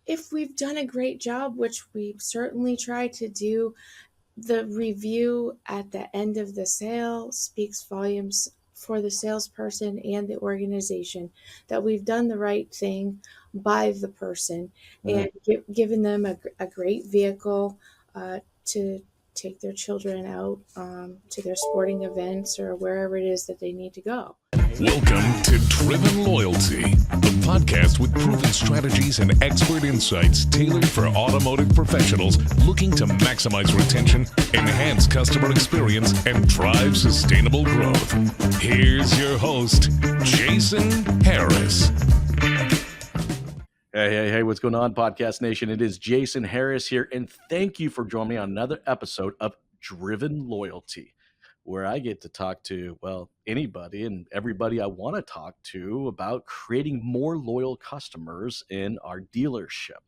if we've done a great job, which we certainly try to do, the review at the end of the sale speaks volumes for the salesperson and the organization that we've done the right thing by the person Mhm. and given them a great vehicle to take their children out to their sporting events or wherever it is that they need to go. Welcome to Driven Loyalty, the podcast with proven strategies and expert insights tailored for automotive professionals looking to maximize retention, enhance customer experience, and drive sustainable growth. Here's your host, Jason Harris. Hey, what's going on, Podcast Nation? It is Jason Harris here, and thank you for joining me on another episode of Driven Loyalty, where I get to talk to, well, anybody and everybody I want to talk to about creating more loyal customers in our dealership.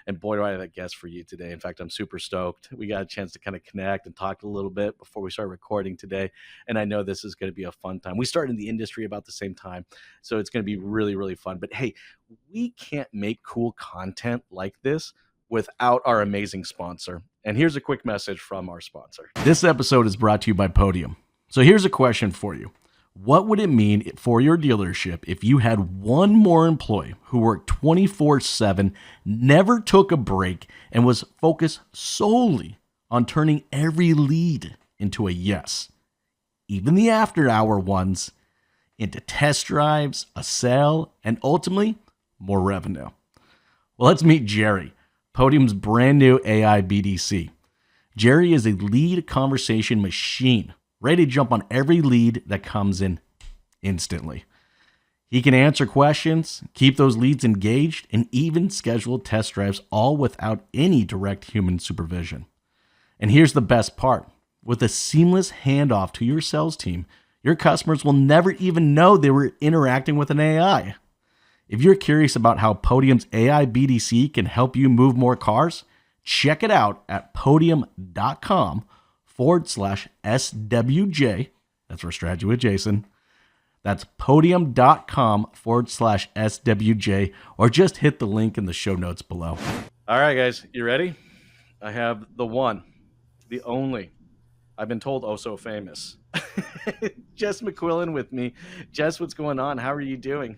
And boy, do I have a guest for you today. In fact, I'm super stoked. We got a chance to kind of connect and talk a little bit before we start recording today. And I know this is going to be a fun time. We started in the industry about the same time, so it's going to be really, really fun. But hey, we can't make cool content like this without our amazing sponsor. And here's a quick message from our sponsor. This episode is brought to you by Podium. So here's a question for you. What would it mean for your dealership if you had one more employee who worked 24/7, never took a break, and was focused solely on turning every lead into a yes, even the after-hour ones, into test drives, a sale, and ultimately more revenue? Well, let's meet Jerry, Podium's brand new AI BDC. Jerry is a lead conversation machine, ready to jump on every lead that comes in instantly. He can answer questions, keep those leads engaged, and even schedule test drives, all without any direct human supervision. And here's the best part. With a seamless handoff to your sales team, your customers will never even know they were interacting with an AI. If you're curious about how Podium's AI BDC can help you move more cars, check it out at podium.com/SWJ. That's for Strategy with Jason. That's podium.com/SWJ, or just hit the link in the show notes below. All right, guys, you ready? I have the one, the only, I've been told oh so famous, Jess McQuillan with me. Jess, what's going on? How are you doing?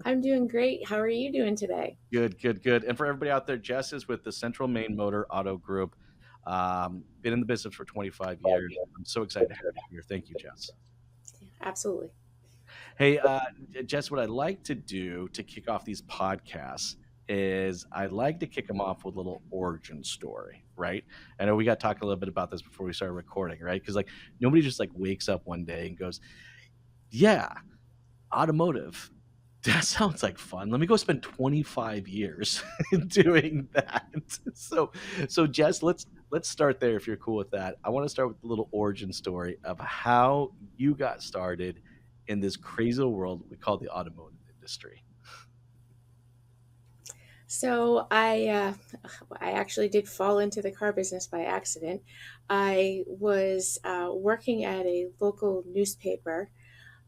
I'm doing great. How are you doing today? Good. And for everybody out there, Jess is with the Central Maine Motor Auto Group. Been in the business for 25 years. I'm so excited to have you here. Thank you, Jess. Absolutely. Hey, Jess, what I like to do to kick off these podcasts is I like to kick them off with a little origin story, right? I know we got to talk a little bit about this before we started recording, right? Because like nobody just like wakes up one day and goes, yeah, automotive. That sounds like fun. Let me go spend 25 years doing that. So Jess, let's start there if you're cool with that. I want to start with the little origin story of how you got started in this crazy world we call the automotive industry. So I actually did fall into the car business by accident. I was working at a local newspaper,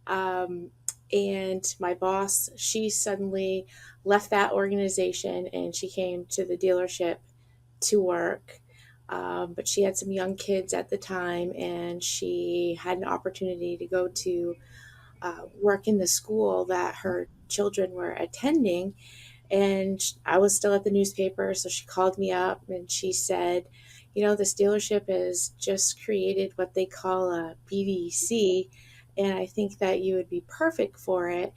um, and my boss, she suddenly left that organization and she came to the dealership to work. But she had some young kids at the time, and she had an opportunity to go to work in the school that her children were attending. And I was still at the newspaper, so she called me up and she said, this dealership has just created what they call a BDC, and I think that you would be perfect for it.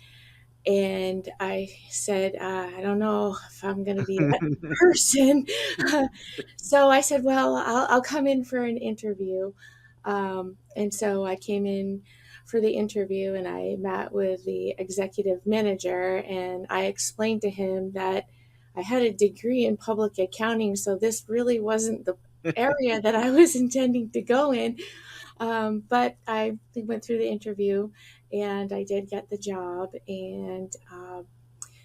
And I said, I don't know if I'm going to be that person. So I said, well, I'll come in for an interview. And so I came in for the interview and I met with the executive manager, and I explained to him that I had a degree in public accounting, so this really wasn't the area that I was intending to go in. But I went through the interview and I did get the job, and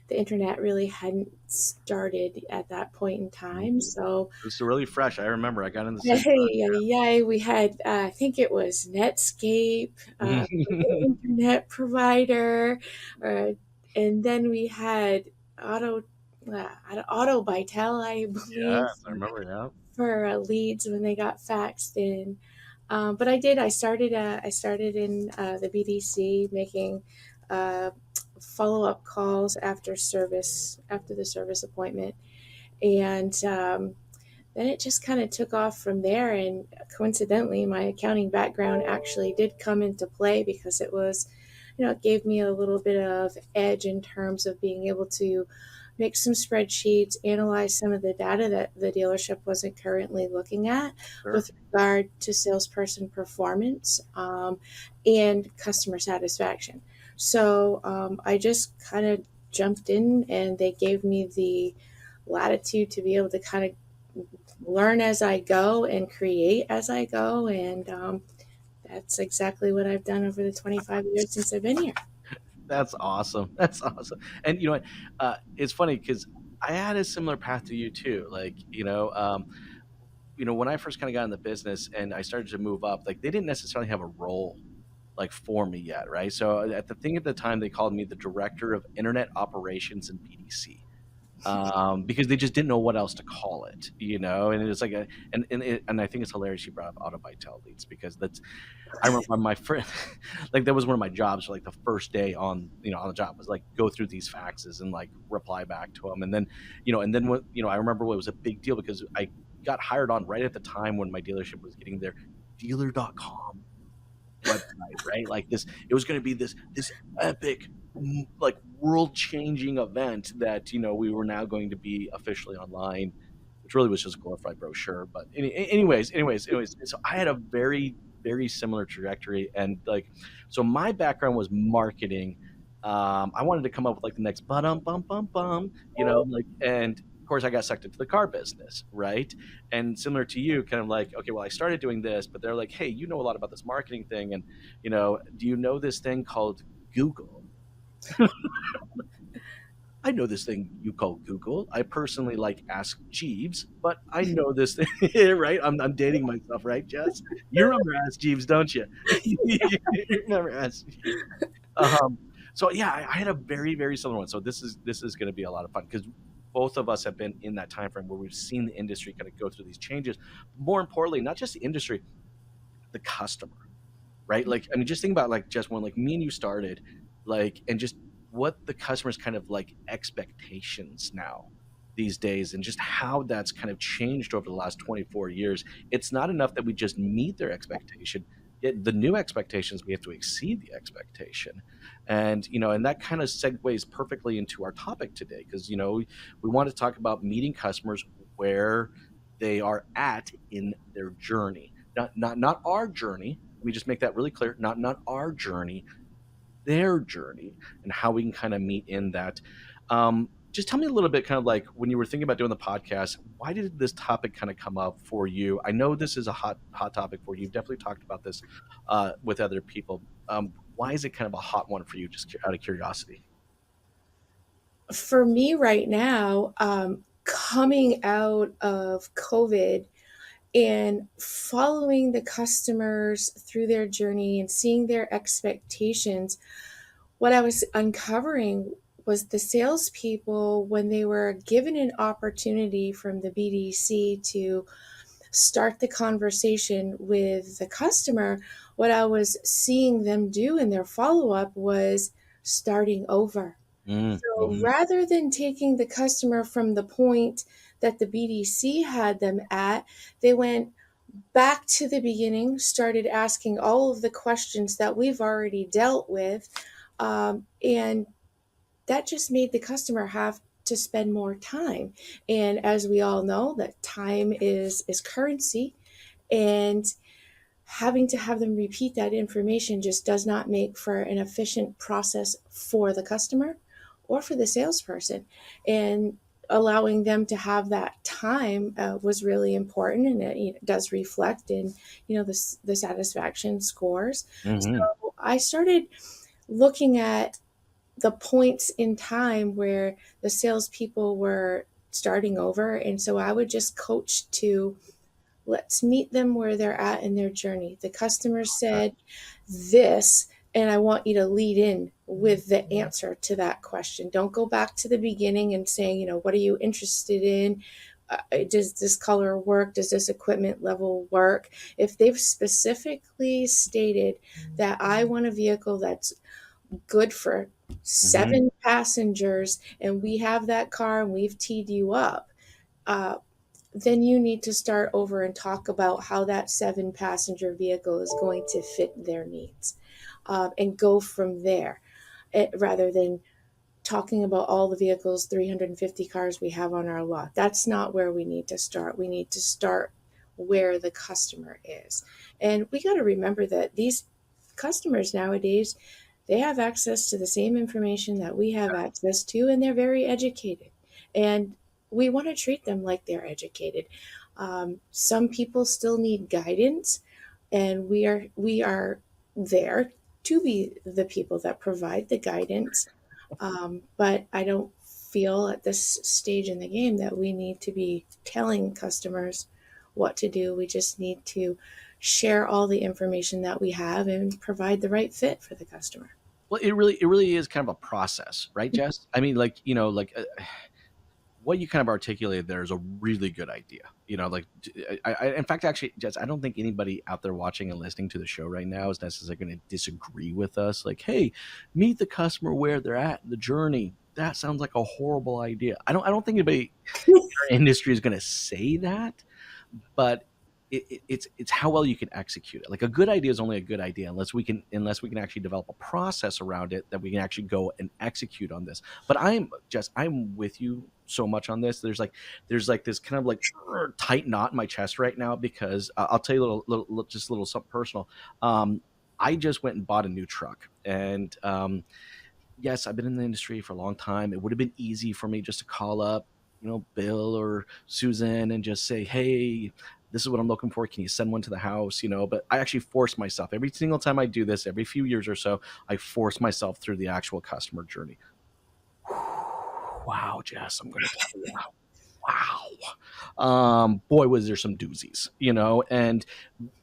the internet really hadn't started at that point in time. So It's really fresh. I remember I got in the same. yeah, we had, I think it was Netscape, the internet provider, uh, and then we had at Auto Bytel, I Yes, believe, I remember. Yeah. for leads when they got faxed in. But I did. I started in the BDC making uh, follow up calls after service, after the service appointment, and then it just kind of took off from there. And coincidentally, my accounting background actually did come into play because it was, it gave me a little bit of edge in terms of being able to make some spreadsheets, analyze some of the data that the dealership wasn't currently looking at Sure. with regard to salesperson performance, and customer satisfaction. So I just kind of jumped in, and they gave me the latitude to be able to kind of learn as I go and create as I go. And that's exactly what I've done over the 25 years since I've been here. That's awesome. That's awesome. And you know what? It's funny because I had a similar path to you too. Like, when I first kind of got in the business and I started to move up, like they didn't necessarily have a role like for me yet, right? So at the time, they called me the director of internet operations and BDC, because they just didn't know what else to call it. And it was like and I think it's hilarious you brought up auto by tel leads because I remember my friend, like that was one of my jobs for like the first day on the job was like go through these faxes and like reply back to them. And then, what, I remember what was a big deal because I got hired on right at the time when my dealership was getting their dealer.com website, right? Like this, it was going to be this epic, like world changing event that we were now going to be officially online, which really was just a glorified brochure. But anyways, so I had a very similar trajectory, and like, so my background was marketing. I wanted to come up with like the next bum, like, and of course I got sucked into the car business, right? And similar to you, kind of like, okay, well, I started doing this, but they're like, hey, you know a lot about this marketing thing, and do you know this thing called Google? I know this thing you call Google. I personally like Ask Jeeves, but I know this thing, right? I'm dating myself, right, Jess? You remember Ask Jeeves, don't you? You remember Ask Jeeves. Um, so yeah, I had a very similar one. So this is going to be a lot of fun because both of us have been in that time frame where we've seen the industry kind of go through these changes. More importantly, not just the industry, the customer, right? Like, I mean, just think about like just when like me and you started, like, and just what the customers kind of like expectations now these days and just how that's kind of changed over the last 24 years. It's not enough that we just meet their expectation. Yet the new expectations, we have to exceed the expectation. And that kind of segues perfectly into our topic today because, we want to talk about meeting customers where they are at in their journey. Not our journey. Let me just make that really clear. Not our journey, their journey, and how we can kind of meet in that. Just tell me a little bit, kind of like when you were thinking about doing the podcast, why did this topic kind of come up for you? I know this is a hot topic for you. You've definitely talked about this with other people. Why is it kind of a hot one for you, just out of curiosity? For me right now, coming out of COVID and following the customers through their journey and seeing their expectations, what I was uncovering was the salespeople, when they were given an opportunity from the BDC to start the conversation with the customer, what I was seeing them do in their follow up was starting over. So Mm-hmm. rather than taking the customer from the point that the BDC had them at, they went back to the beginning, started asking all of the questions that we've already dealt with, and that just made the customer have to spend more time. And as we all know, that time is currency, and having to have them repeat that information just does not make for an efficient process for the customer or for the salesperson. And allowing them to have that time was really important, and it does reflect in the satisfaction scores. Mm-hmm. So I started looking at the points in time where the salespeople were starting over, and so I would just coach to, let's meet them where they're at in their journey. The customer said this. And I want you to lead in with the answer to that question. Don't go back to the beginning and saying, what are you interested in? Does this color work? Does this equipment level work? If they've specifically stated that I want a vehicle that's good for Hmm. 7 passengers and we have that car and we've teed you up, uh, then you need to start over and talk about how that 7 passenger vehicle is going to fit their needs, and go from there, rather than talking about all the vehicles, 350 cars we have on our lot. That's not where we need to start. We need to start where the customer is. And we got to remember that these customers nowadays, they have access to the same information that we have access to, and they're very educated. And we want to treat them like they're educated. Some people still need guidance, and we are there to be the people that provide the guidance. But I don't feel at this stage in the game that we need to be telling customers what to do. We just need to share all the information that we have and provide the right fit for the customer. Well, it really is kind of a process, right, Jess? I mean, like, what you kind of articulated there is a really good idea. In fact, actually, Jess, I don't think anybody out there watching and listening to the show right now is necessarily going to disagree with us. Like, hey, meet the customer where they're at in the journey. That sounds like a horrible idea. I don't think anybody in our industry is going to say that, but it's how well you can execute it. Like, a good idea is only a good idea unless we can actually develop a process around it that we can actually go and execute on this. But I'm with you so much on this. There's like this kind of like tight knot in my chest right now because I'll tell you just a little something personal. I just went and bought a new truck, and yes, I've been in the industry for a long time. It would have been easy for me just to call up, Bill or Susan and just say, hey, this is what I'm looking for. Can you send one to the house? But I actually force myself every single time I do this, every few years or so, I force myself through the actual customer journey. Wow, Jess, I'm going to tell you. Wow. Boy, was there some doozies, and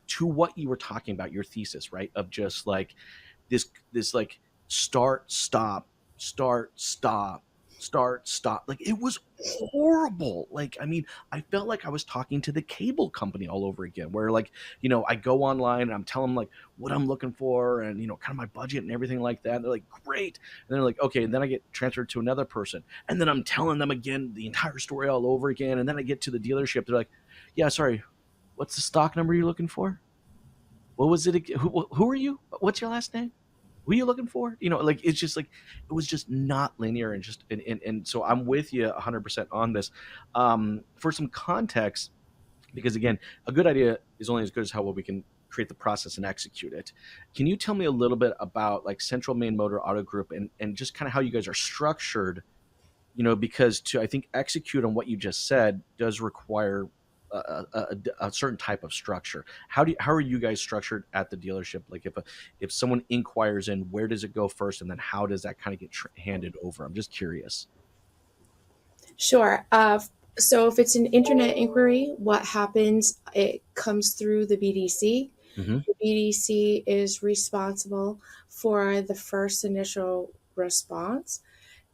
to what you were talking about, your thesis, right? Of just like this like start, stop, start, stop, start, stop. Like, it was horrible. Like, I mean, I felt like I was talking to the cable company all over again, where, like, I go online and I'm telling them like what I'm looking for and kind of my budget and everything like that. And they're like, great. And they're like, okay. And then I get transferred to another person. And then I'm telling them again the entire story all over again. And then I get to the dealership. They're like, yeah, sorry, what's the stock number you're looking for? What was it? Who are you? What's your last name? Who are you looking for? Like, it's just like, it was just not linear, and just and so I'm with you 100% on this. For some context, because again, a good idea is only as good as how well we can create the process and execute it. Can you tell me a little bit about like Central Maine Motor Auto Group and just kind of how you guys are structured? Because to, I think, execute on what you just said does require a certain type of structure. How are you guys structured at the dealership? Like, if someone inquires in, where does it go first, and then how does that kind of get handed over? I'm just curious. Sure. So if it's an internet inquiry, what happens? It comes through the BDC. Hmm. The BDC is responsible for the first initial response,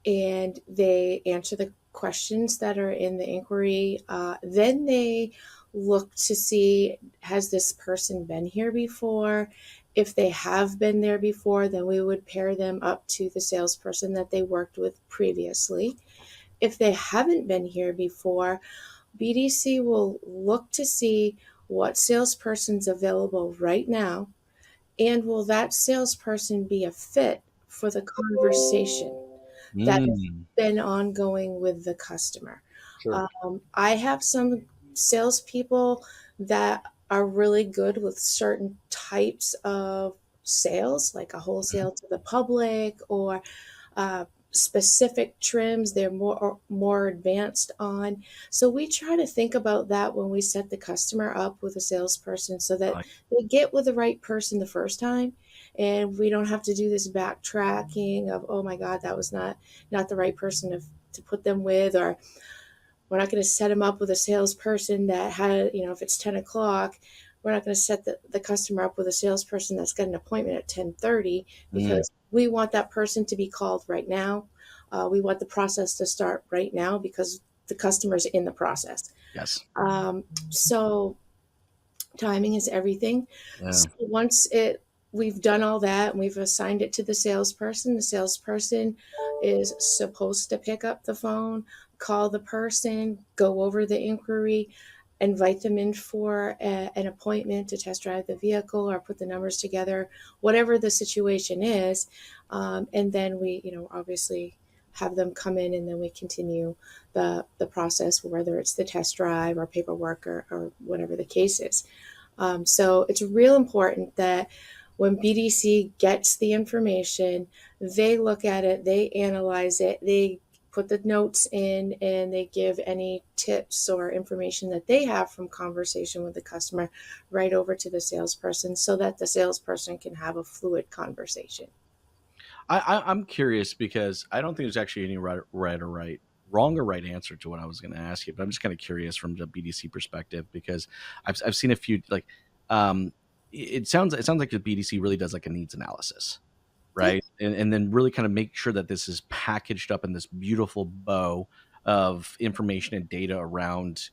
and they answer the questions that are in the inquiry. Then they look to see, has this person been here before? If they have been there before, then we would pair them up to the salesperson that they worked with previously. If they haven't been here before, BDC will look to see what salesperson's available right now, and will that salesperson be a fit for the conversation that has Mm, been ongoing with the customer. sure. I have some salespeople that are really good with certain types of sales, like a Mhm. wholesale to the public, or specific trims they're more advanced on. So we try to think about that when we set the customer up with a salesperson, so that Like, they get with the right person the first time, and we don't have to do this backtracking of, oh my god, that was not the right person to put them with, or we're not going to set them up with a salesperson that had, if it's 10 o'clock, we're not going to set the customer up with a salesperson that's got an appointment at 10:30, Mm, because we want that person to be called right now. We want the process to start right now because the customer's in the process. yes. So timing is everything. Yeah. So once we've done all that and we've assigned it to the salesperson is supposed to pick up the phone, call the person, go over the inquiry, invite them in for an appointment to test drive the vehicle or put the numbers together, whatever the situation is. And then we, obviously have them come in, and then we continue the process, whether it's the test drive or paperwork or whatever the case is. So it's real important that when BDC gets the information, they look at it, they analyze it, they put the notes in, and they give any tips or information that they have from conversation with the customer right over to the salesperson, so that the salesperson can have a fluid conversation. I'm curious because I don't think there's actually any wrong or right answer to what I was going to ask you, but I'm just kind of curious from the BDC perspective because I've seen a few like um, it sounds like the BDC really does like a needs analysis, Yep. right? And then really kind of make sure that this is packaged up in this beautiful bow of information and data around,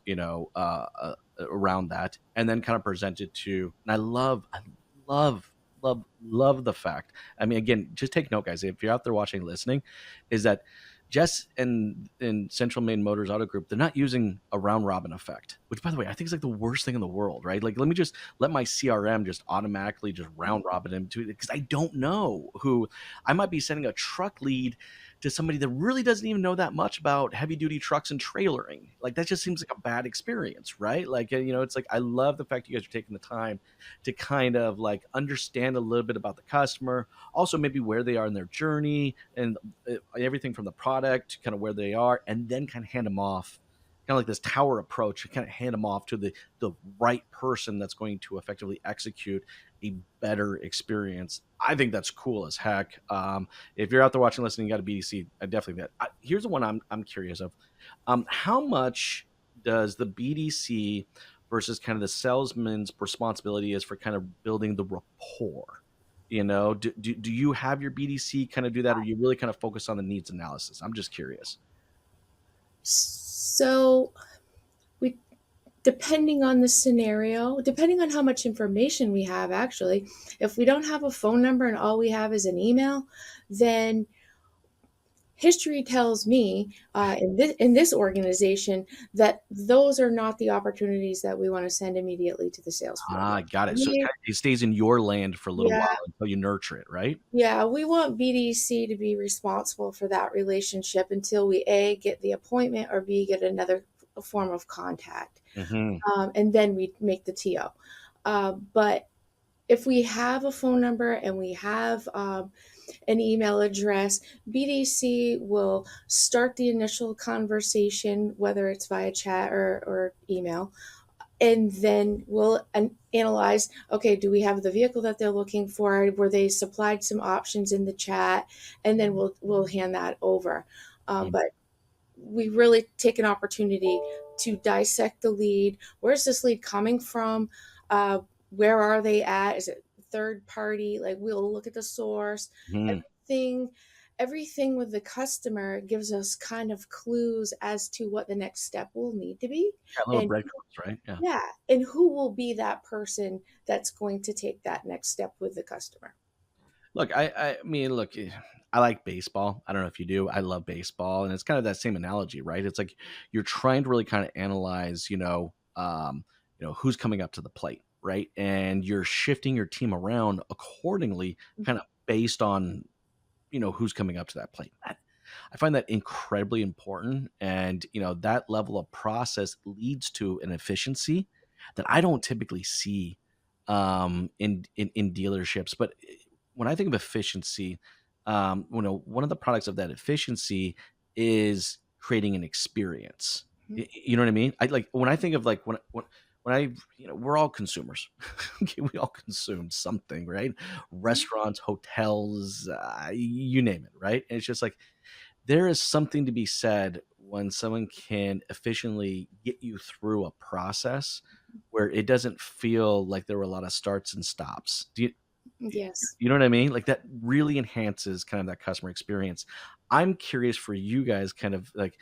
around that, and then kind of present it to. And love, love the fact. I mean, again, just take note, guys. If you're out there watching, listening, is that Jess and Central Maine Motors Auto Group, they're not using a round robin effect, which, by the way, I think is like the worst thing in the world, right? Like, let me just let my CRM just automatically just round robin into it because I don't know who I might be sending a truck lead to somebody that really doesn't even know that much about heavy duty trucks and trailering. Like, that just seems like a bad experience, right? Like, it's like I love the fact you guys are taking the time to kind of like understand a little bit about the customer, also maybe where they are in their journey and everything from the product to kind of where they are, and then kind of hand them off, kind of like this tower approach, kind of hand them off to the right person that's going to effectively execute a better experience. I think that's cool as heck. If you're out there watching, listening, you got a BDC, I definitely that. Here's the one I'm curious of. How much does the BDC versus kind of the salesman's responsibility is for kind of building the rapport? Do you have your BDC kind of do that, or you really kind of focus on the needs analysis? I'm just curious. So we depending on the scenario, depending on how much information we have, actually, if we don't have a phone number and all we have is an email, then history tells me in this organization that those are not the opportunities that we want to send immediately to the sales field. Got it. So We, it stays in your land for a little yeah, while until you nurture it, right? yeah, we want BDC to be responsible for that relationship until we A, get the appointment, or B, get another form of contact. Hmm. And then we make the TO. But if we have a phone number and we have an email address, BDC will start the initial conversation, whether it's via chat or email, and then we'll analyze, okay, do we have the vehicle that they're looking for? Were they supplied some options in the chat? And then we'll hand that over. But we really take an opportunity to dissect the lead. Where's this lead coming from? Where are they at? Is it third party? Like, we'll look at the source. Hmm. Everything, everything with the customer gives us kind of clues as to what the next step will need to be, Got little and breadcrumbs, right? Yeah. yeah, and who will be that person that's going to take that next step with the customer. Look, I mean, look, I like baseball. I don't know if you do. I love baseball, and it's kind of that same analogy, right? It's like you're trying to really kind of analyze, who's coming up to the plate, right? And you're shifting your team around accordingly, kind of based on who's coming up to that plate. I find that incredibly important, and that level of process leads to an efficiency that I don't typically see in dealerships. But when I think of efficiency, one of the products of that efficiency is creating an experience. You know what I mean? I like when I think of like when I we're all consumers. Okay, we all consume something, right? Restaurants, hotels, you name it, right? And it's just like there is something to be said when someone can efficiently get you through a process where it doesn't feel like there were a lot of starts and stops. Yes. You know what I mean? Like that really enhances kind of that customer experience. I'm curious for you guys, kind of like,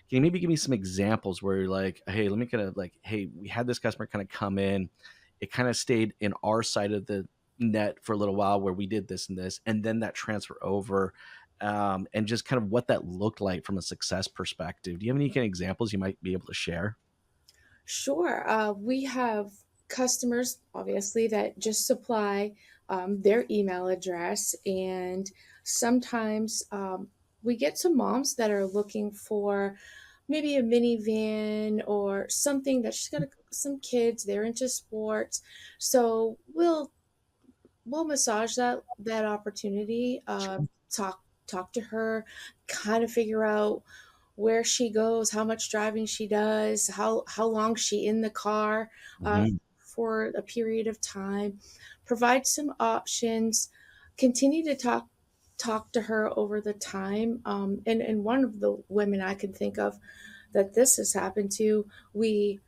can you maybe give me some examples where you're like, hey, let me kind of like, hey, we had this customer kind of come in, it kind of stayed in our side of the net for a little while where we did this and this, and then that transfer over, and just kind of what that looked like from a success perspective. Do you have any kind of examples you might be able to share? Sure. We have customers, obviously, that just supply their email address. And sometimes we get some moms that are looking for maybe a minivan or something that she's got some kids, they're into sports. So we'll massage that opportunity, talk to her, kind of figure out where she goes, how much driving she does, how long she in the car Mhm. for a period of time, provide some options, continue to talk to her over the time. And one of the women I can think of that this has happened to, we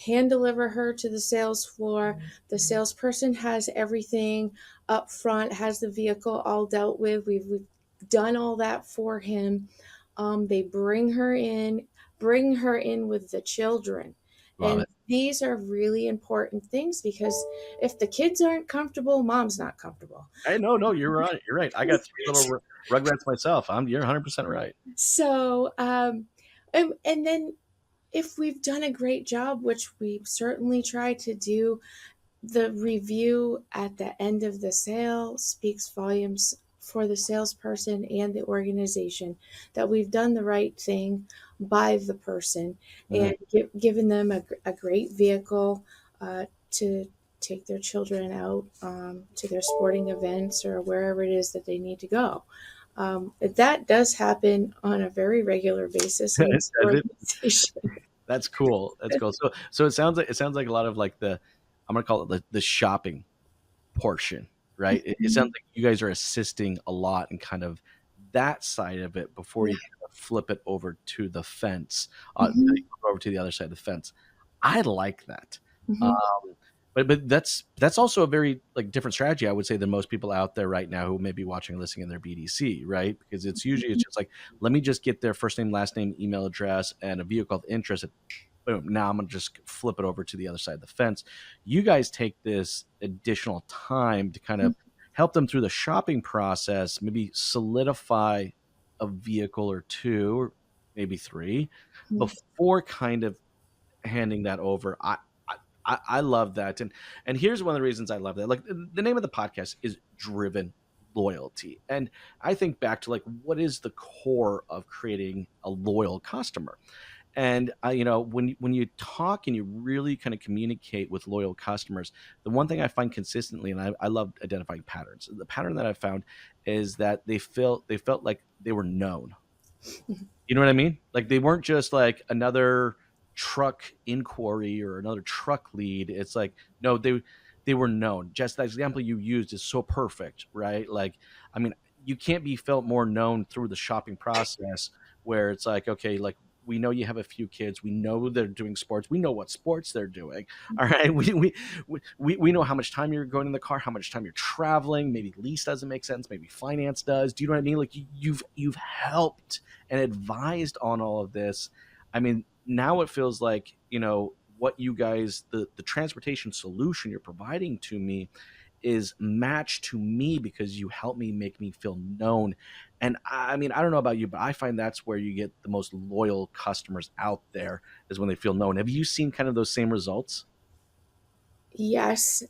hand deliver her to the sales floor. The salesperson has everything up front, has the vehicle all dealt with. We've done all that for him. They bring her in with the children. Love And it. these are really important things because if the kids aren't comfortable, mom's not comfortable. Hey, no, no, you're right. You're right. I got three little rugrats myself. You're 100% right. So, and then if we've done a great job, which we certainly try to do, the review at the end of the sale speaks volumes for the salesperson and the organization that we've done the right thing by the person Mhm. and given them a great vehicle to take their children out to their sporting events or wherever it is that they need to go. That does happen on a very regular basis in this Does it? organization. That's cool. That's cool. So it sounds like a lot of like I'm gonna call it the shopping portion, right? It sounds like you guys are assisting a lot in kind of that side of it before Yeah. you kind of flip it over to the fence, Mhm. over to the other side of the fence. I like that. Mhm. Um, but that's also a very like different strategy, I would say, than most people out there right now who may be watching and listening in their BDC, right? Because it's just like, let me just get their first name, last name, email address, and a vehicle of interest. Boom. Now I'm gonna just flip it over to the other side of the fence. You guys take this additional time to kind of help them through the shopping process, maybe solidify a vehicle or two, or maybe three, Mhm. before kind of handing that over. I love that, and here's one of the reasons I love that. Like the name of the podcast is Driven Loyalty, and I think back to like what is the core of creating a loyal customer. And when you talk and you really kind of communicate with loyal customers, the one thing I find consistently, and I love identifying patterns. The pattern that I found is that they felt like they were known. You know what I mean? Like they weren't just like another truck inquiry or another truck lead. It's like no, they were known. Just the example you used is so perfect, right? Like, I mean, you can't be felt more known through the shopping process where it's like, okay, like we know you have a few kids. We know they're doing sports. We know what sports they're doing. All right. We know how much time you're going in the car, how much time you're traveling. Maybe lease doesn't make sense. Maybe finance does. Do you know what I mean? Like you've helped and advised on all of this. I mean, now it feels like, what you guys, the transportation solution you're providing to me is matched to me because you help me make me feel known. And I mean, I don't know about you, but I find that's where you get the most loyal customers out there is when they feel known. Have you seen kind of those same results? Yes,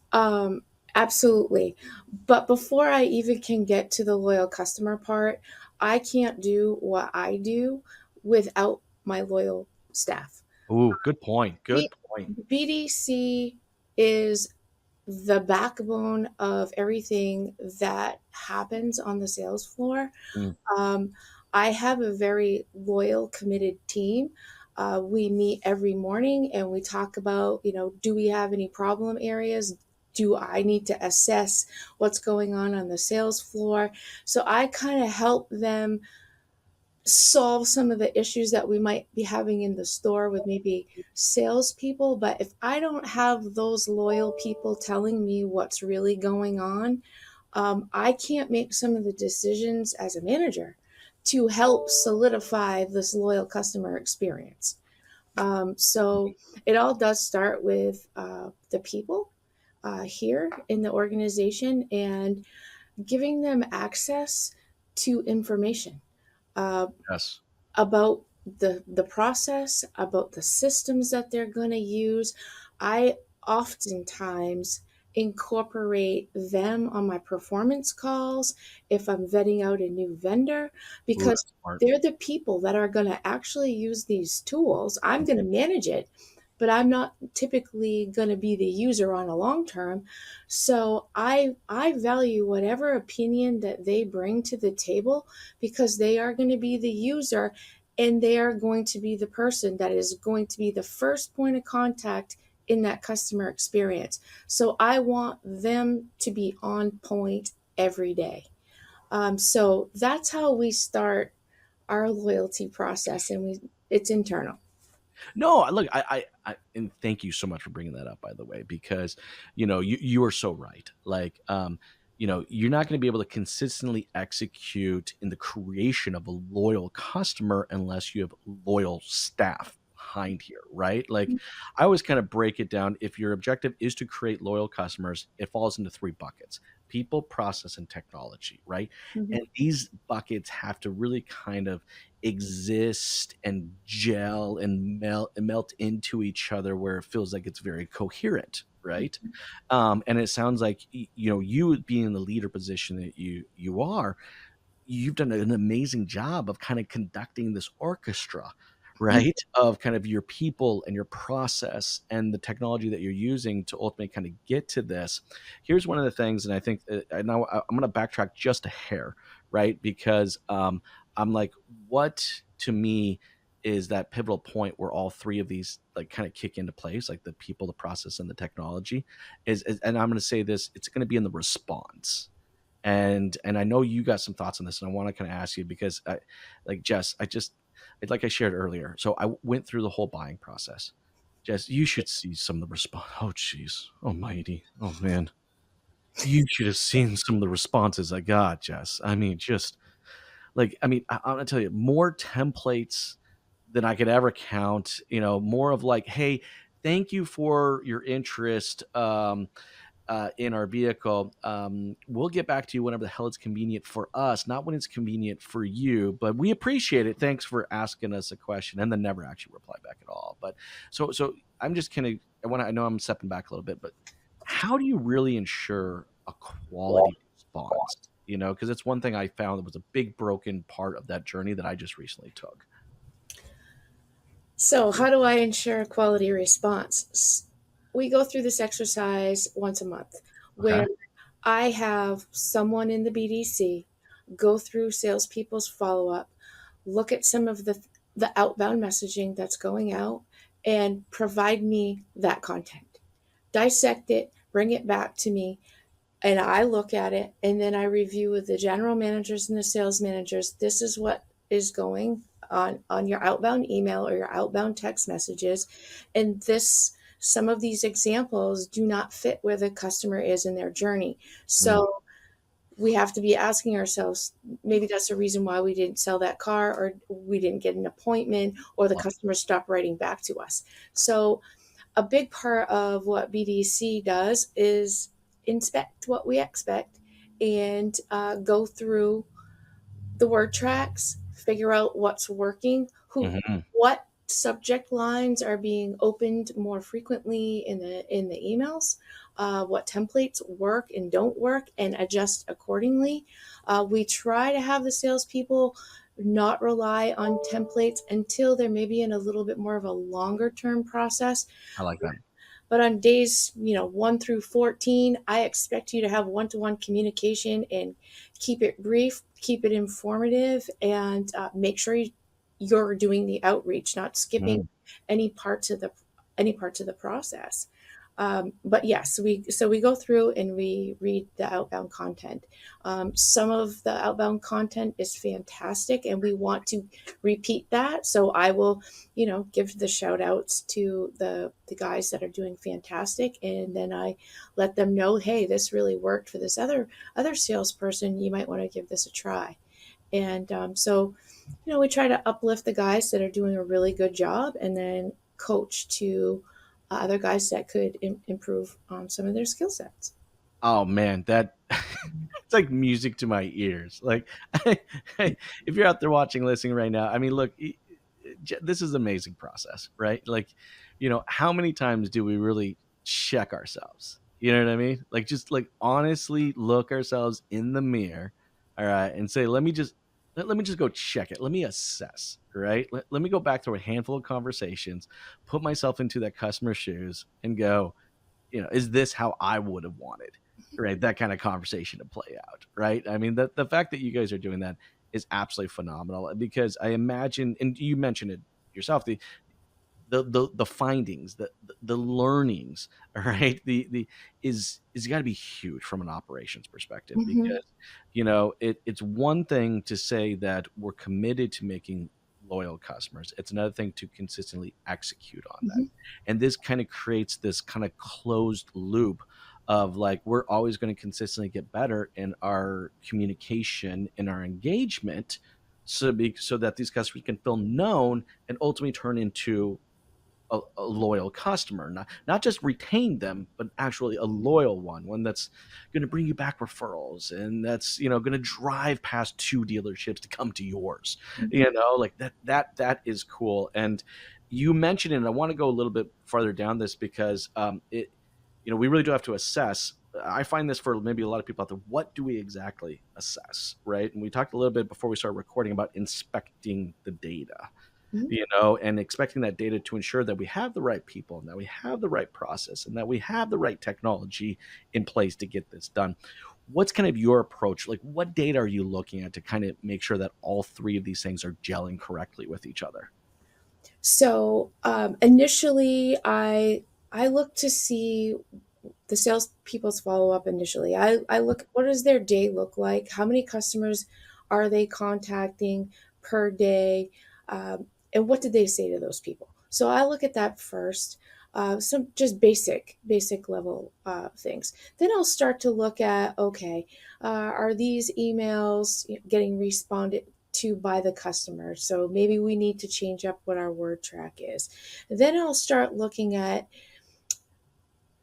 absolutely. But before I even can get to the loyal customer part, I can't do what I do without my loyal staff. Ooh, good point. Good B- point. BDC is the backbone of everything that happens on the sales floor. Mm, Um, I have a very loyal, committed team. We meet every morning and we talk about, do we have any problem areas? Do I need to assess what's going on the sales floor? So I kind of help them solve some of the issues that we might be having in the store with maybe salespeople. But if I don't have those loyal people telling me what's really going on, I can't make some of the decisions as a manager to help solidify this loyal customer experience. So it all does start with the people here in the organization and giving them access to information. Uh, Yes. about the process, about the systems that they're going to use. I oftentimes incorporate them on my performance calls if I'm vetting out a new vendor, Ooh, because that's smart. they're the people that are going to actually use these tools. I'm going to manage it, but I'm not typically going to be the user on a long term. So I value whatever opinion that they bring to the table, because they are going to be the user, and they are going to be the person that is going to be the first point of contact in that customer experience. So I want them to be on point every day. So that's how we start our loyalty process, and it's internal. No, look, and thank you so much for bringing that up, by the way, because you are so right. Like, you're not going to be able to consistently execute in the creation of a loyal customer unless you have loyal staff behind here, right? Like, I always kind of break it down. If your objective is to create loyal customers, it falls into three buckets: people, process, and technology, right? Mhm. And these buckets have to really kind of exist and gel and melt into each other where it feels like it's very coherent, right? And it sounds like you being in the leader position that you are, you've done an amazing job of kind of conducting this orchestra, right? Of kind of your people and your process and the technology that you're using to ultimately kind of get to this. Here's one of the things, and I think now I'm going to backtrack just a hair, right? Because I'm like, what to me is that pivotal point where all three of these like kind of kick into place, like the people, the process, and the technology and I'm going to say this, it's going to be in the response. And I know you got some thoughts on this, and I want to kind of ask you because like Jess, like I shared earlier. So I went through the whole buying process. Jess, you should see some of the response. Oh, jeez, almighty, oh man, you should have seen some of the responses I got, Jess. I mean, just like I'm gonna tell you more templates than I could ever count. More of like, hey, thank you for your interest. In our vehicle. We'll get back to you whenever the hell it's convenient for us, not when it's convenient for you. But we appreciate it. Thanks for asking us a question, and then never actually reply back at all. But so I'm just kind of I know I'm stepping back a little bit, but how do you really ensure a quality response? Because it's one thing I found that was a big broken part of that journey that I just recently took. So, how do I ensure a quality response? We go through this exercise once a month Okay. where I have someone in the BDC go through salespeople's follow up, look at some of the outbound messaging that's going out, and provide me that content. Dissect it, bring it back to me, and I look at it, and then I review with the general managers and the sales managers. This is what is going on your outbound email or your outbound text messages, and this some of these examples do not fit where the customer is in their journey. Mm, So we have to be asking ourselves, maybe that's the reason why we didn't sell that car, or we didn't get an appointment, or the love customer stopped writing back to us. So a big part of what BDC does is inspect what we expect, and go through the word tracks, figure out what's working, mhm. what subject lines are being opened more frequently in the emails, what templates work and don't work, and adjust accordingly. We try to have the salespeople not rely on templates until they're maybe in a little bit more of a longer term process. I like that. But on days, 1 through 14, I expect you to have one-to-one communication and keep it brief, keep it informative, and make sure you're doing the outreach, not skipping Mm. any parts of the any parts of the process. But yes, we go through and we read the outbound content. Some of the outbound content is fantastic, and we want to repeat that. So I will, give the shout outs to the guys that are doing fantastic, and then I let them know, hey, this really worked for this other salesperson. You might want to give this a try. And we try to uplift the guys that are doing a really good job, and then coach to other guys that could improve on some of their skill sets. Oh man, that it's like music to my ears. Like, if you're out there watching, listening right now, I mean, look, this is an amazing process, right? Like, how many times do we really check ourselves? You know what I mean? Like, just like honestly look ourselves in the mirror, all right, and say, let me just go check it. Let me assess, right? Let me go back through a handful of conversations, put myself into that customer's shoes, and go, is this how I would have wanted, right? That kind of conversation to play out, right? I mean, the fact that you guys are doing that is absolutely phenomenal because I imagine, and you mentioned it yourself, the findings, the learnings, all right, the is got to be huge from an operations perspective Mm-hmm. because it's one thing to say that we're committed to making loyal customers. It's another thing to consistently execute on that, Mm-hmm. and this kind of creates this kind of closed loop of like we're always going to consistently get better in our communication, in our engagement, so that these customers can feel known and ultimately turn into a loyal customer, not just retain them, but actually a loyal one that's going to bring you back referrals, and that's going to drive past two dealerships to come to yours. Like that is cool. And you mentioned it, and I want to go a little bit farther down this because we really do have to assess. I find this for maybe a lot of people out there. What do we exactly assess, right? And we talked a little bit before we started recording about inspecting the data, Mm-hmm. and expecting that data to ensure that we have the right people and that we have the right process and that we have the right technology in place to get this done. What's kind of your approach? Like, what data are you looking at to kind of make sure that all three of these things are gelling correctly with each other? So initially, I look to see the salespeople's follow up initially. I look, what does their day look like? How many customers are they contacting per day? And what did they say to those people? So I look at that first. Some just basic level things. Then I'll start to look at, okay, are these emails getting responded to by the customer? So maybe we need to change up what our word track is. Then I'll start looking at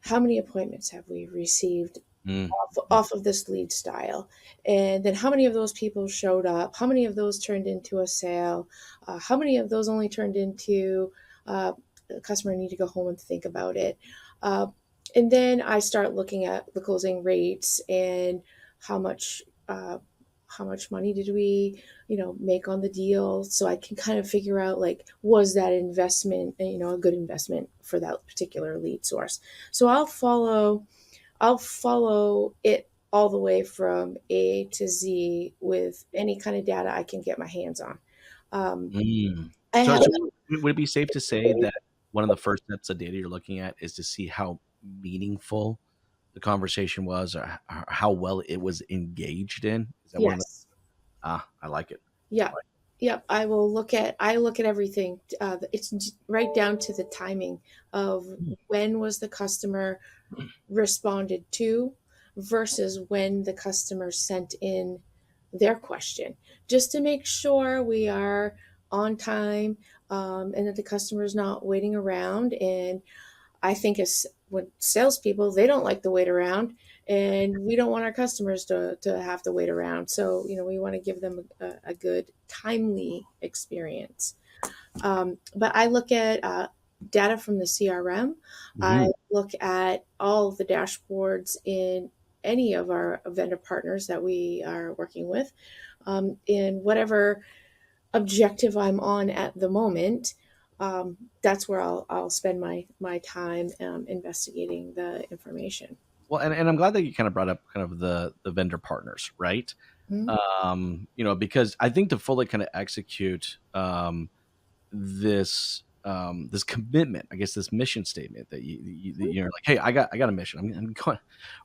how many appointments have we received Mm. off of this lead style, and then how many of those people showed up, how many of those turned into a sale, how many of those only turned into the customer need to go home and think about it. uh, and then I start looking at the closing rates and how much uh, how much money did we make on the deal, so I can kind of figure out, like, was that investment a good investment for that particular lead source. So I'll follow it all the way from A to Z with any kind of data I can get my hands on. Um, Mm. I So, have, would it be safe to say that one of the first steps of data you're looking at is to see how meaningful the conversation was, or how well it was engaged in? Is that one of the? yes, I like it. I yeah, like yep. I look at everything. It's right down to the timing of it. when was the customer responded to versus when the customer sent in their question, just to make sure we are on time, and that the customer is not waiting around. And I think as with salespeople, they don't like to wait around, and we don't want our customers to have to wait around. So, we want to give them a good, timely experience. But I look at data from the CRM. I Mhm. look at all of the dashboards in any of our vendor partners that we are working with, in whatever objective I'm on at the moment. That's where I'll spend my time investigating the information. Well, and I'm glad that you kind of brought up kind of the vendor partners, right? Mhm. Because I think to fully kind of execute this this commitment, I guess, this mission statement that you're like, hey, I got a mission. I'm going,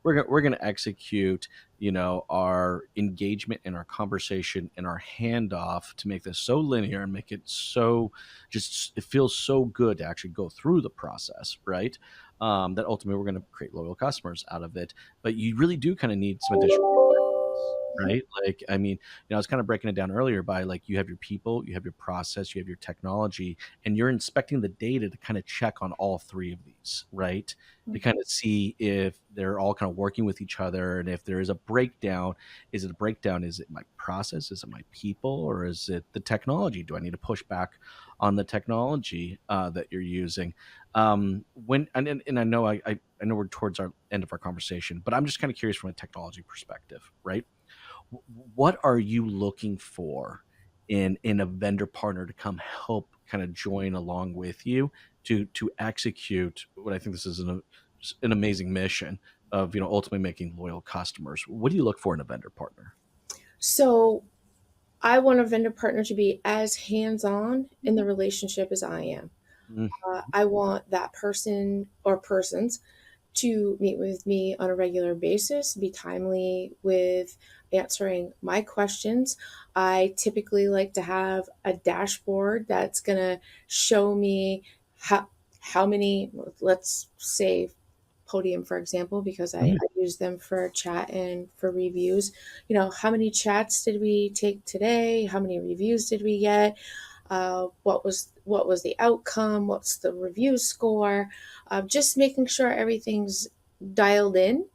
we're gonna execute, our engagement and our conversation and our handoff to make this so linear and make it so just it feels so good to actually go through the process, right? That ultimately we're going to create loyal customers out of it. But you really do kind of need some additional components, right? Like, I mean, I was kind of breaking it down earlier by like you have your people, you have your process, you have your technology, and you're inspecting the data to kind of check on all three of these, right? To kind of see if they're all kind of working with each other. And if there is a breakdown, is it a breakdown? Is it my process? Is it my people? Or is it the technology? Do I need to push back on the technology that you're using? When and I know I know we're towards our end of our conversation, but I'm just kind of curious from a technology perspective, right? What are you looking for in a vendor partner to come help kind of join along with you to execute what I think this is an amazing mission of ultimately making loyal customers. What do you look for in a vendor partner? So I want a vendor partner to be as hands on in the relationship as I am. Mm, I want that person or persons to meet with me on a regular basis, be timely with answering my questions. I typically like to have a dashboard that's going to show me how how many, let's say Podium, for example, because I use them for chat and for reviews. How many chats did we take today? How many reviews did we get? What was the outcome? What's the review score? Just making sure everything's dialed in.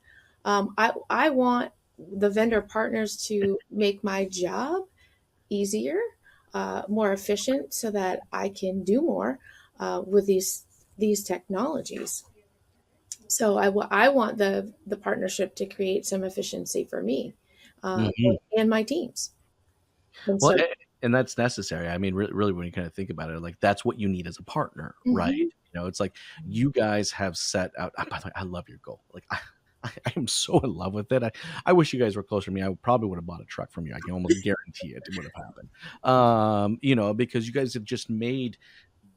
I want the vendor partners to make my job easier, more efficient, so that I can do more with these technologies. So I want the partnership to create some efficiency for me, uh, mhm. and my teams. And Well, so, and that's necessary. I mean, really, when you kind of think about it, like that's what you need as a partner, right? mhm, It's like you guys have set out. By the way, I love your goal. Like I am so in love with it. I wish you guys were closer to me. I probably would have bought a truck from you. I can almost guarantee it would have happened. Because you guys have just made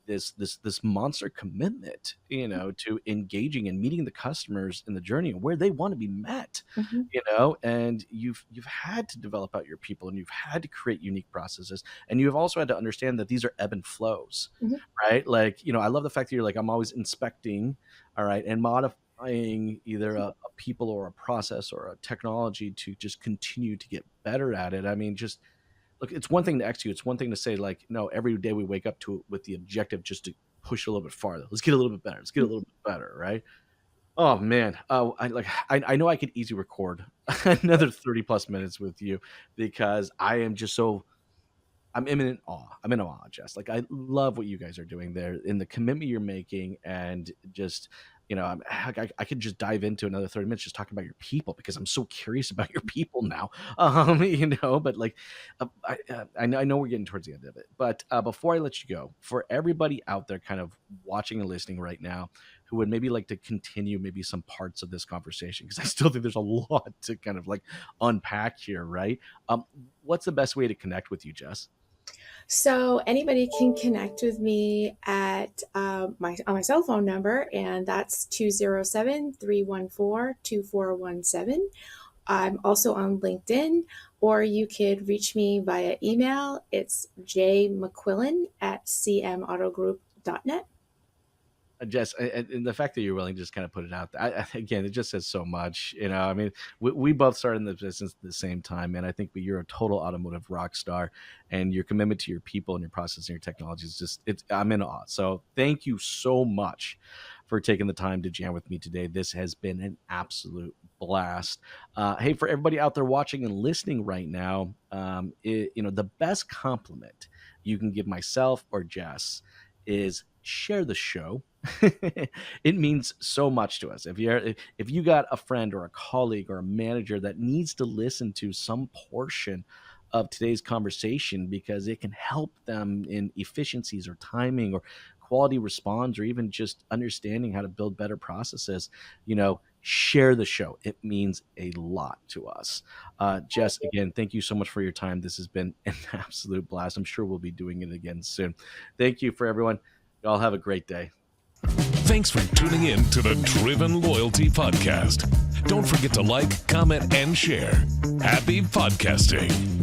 this monster commitment, to engaging and meeting the customers in the journey and where they want to be met, mhm, and you've had to develop out your people and you've had to create unique processes and you've also had to understand that these are ebb and flows, mhm, right? Like, I love the fact that you're like, I'm always inspecting, all right, and modifying either a people or a process or a technology to just continue to get better at it. I mean, just look, it's one thing to execute. It's one thing to say like, no, every day we wake up to it with the objective just to push a little bit farther. Let's get a little bit better. Let's get a little bit better, right? Oh man, I know I could easily record another 30 plus minutes with you because I am just so I'm in awe. I'm in awe, Jess. Like I love what you guys are doing there in the commitment you're making, and just I could just dive into another 30 minutes just talking about your people because I'm so curious about your people now. But like I know we're getting towards the end of it, but before I let you go, for everybody out there, kind of watching and listening right now, who would maybe like to continue maybe some parts of this conversation because I still think there's a lot to kind of like unpack here, right? What's the best way to connect with you, Jess? So anybody can connect with me at my on my cell phone number, and that's 207-314-2417. I'm also on LinkedIn, or you could reach me via email. It's jmcquillan@cmautogroup.net. Jess, and the fact that you're willing to just kind of put it out there, again, it just says so much. I mean, we both started in the business at the same time, and I think you're a total automotive rock star, and your commitment to your people and your process and your technology is I'm in awe. So thank you so much for taking the time to jam with me today. This has been an absolute blast. Hey, for everybody out there watching and listening right now, the best compliment you can give myself or Jess is share the show. It means so much to us. If you got a friend or a colleague or a manager that needs to listen to some portion of today's conversation because it can help them in efficiencies or timing or quality response or even just understanding how to build better processes, share the show. It means a lot to us. Jess, again, thank you so much for your time. This has been an absolute blast. I'm sure we'll be doing it again soon. Thank you for everyone. Y'all have a great day. Thanks for tuning in to the Driven Loyalty Podcast. Don't forget to like, comment, and share. Happy podcasting.